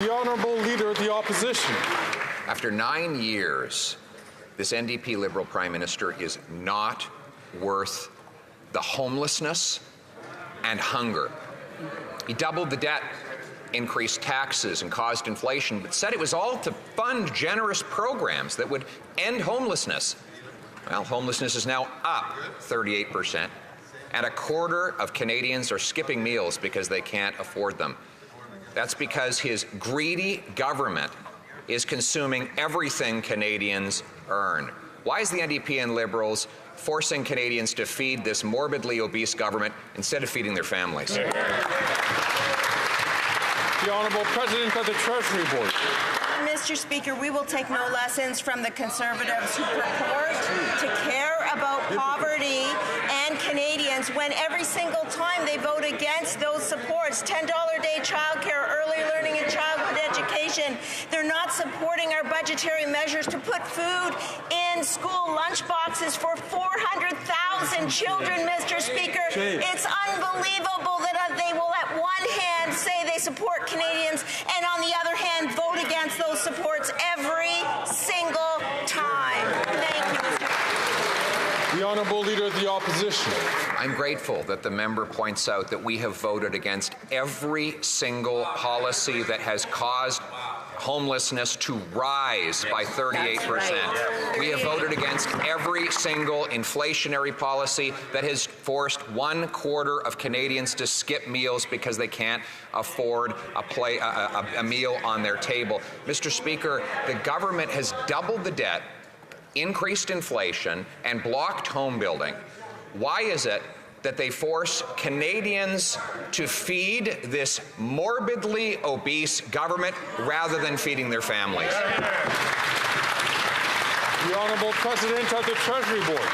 The Honourable Leader of the Opposition. After 9 years, this NDP Liberal Prime Minister is not worth the homelessness and hunger. He doubled the debt, increased taxes and caused inflation, but said it was all to fund generous programs that would end homelessness. Well, homelessness is now up 38%, and a quarter of Canadians are skipping meals because they can't afford them. That's because his greedy government is consuming everything Canadians earn. Why is the NDP and Liberals forcing Canadians to feed this morbidly obese government instead of feeding their families? The Honourable President of the Treasury Board. Mr. Speaker, we will take no lessons from the Conservatives who purport to care about poverty and Canadians when every single time they vote against those supports, $10 a day childcare, early learning and childhood education, they're not supporting our budgetary measures to put food in school lunchboxes for 400,000 children, Mr. Speaker. It's unbelievable that they will at one hand say they support Canadians and on the other hand vote against those supports every single time. Thank you, Mr. The Honourable Leader of the Opposition. I'm grateful that the member points out that we have voted against every single policy that has caused homelessness to rise by 38%. Right. We have voted against every single inflationary policy that has forced 1/4 of Canadians to skip meals because they can't afford a meal on their table. Mr. Speaker, the government has doubled the debt, increased inflation, and blocked home building. Why is it that they force Canadians to feed this morbidly obese government rather than feeding their families? The Honourable President of the Treasury Board.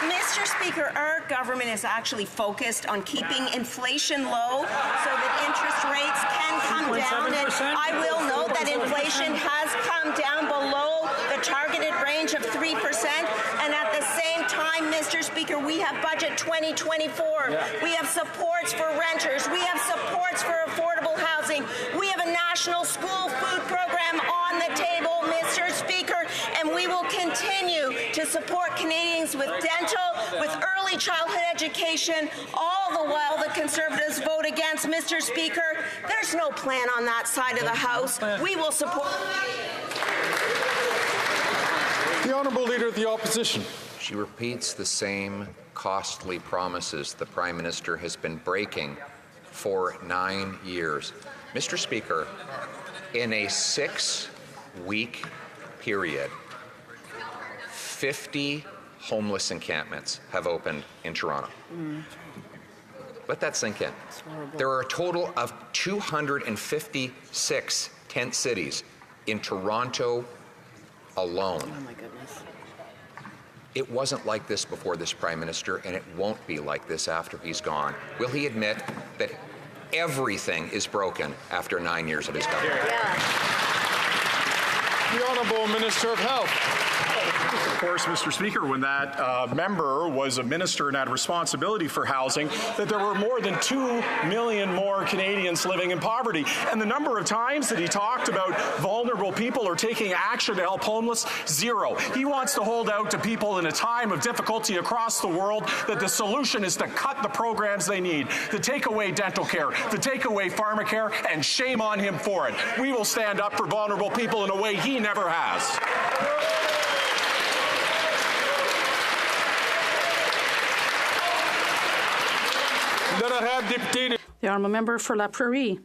Mr. Speaker, our government is actually focused on keeping inflation low so that interest rates can come down. And I will note that inflation has come down below the targeted range of 3%. And at the same time, Mr. Speaker, we have Budget 2024. We have supports for renters. We have supports for affordable housing. We have a national school food program on the table, Mr. Speaker, and we will continue to support Canadians with dental, with early childhood education, all the while the Conservatives vote against. Mr. Speaker, there's no plan on that side of the House. We will support. The Honourable Leader of the Opposition. She repeats the same costly promises the Prime Minister has been breaking for 9 years. Mr. Speaker, in a 6-week period, 50 homeless encampments have opened in Toronto. Let that sink in. There are a total of 256 tent cities in Toronto alone. Oh my goodness. It wasn't like this before this Prime Minister, and it won't be like this after he's gone. Will he admit that everything is broken after 9 years of his government? The Honourable Minister of Health. Of course, Mr. Speaker, when that member was a minister and had responsibility for housing, that there were more than 2 million more Canadians living in poverty. And the number of times that he talked about vulnerable people or taking action to help homeless, 0. He wants to hold out to people in a time of difficulty across the world that the solution is to cut the programs they need, to take away dental care, to take away pharmacare, and shame on him for it. We will stand up for vulnerable people in a way he never has. Then I have Deputy. The Honourable Member for La Prairie.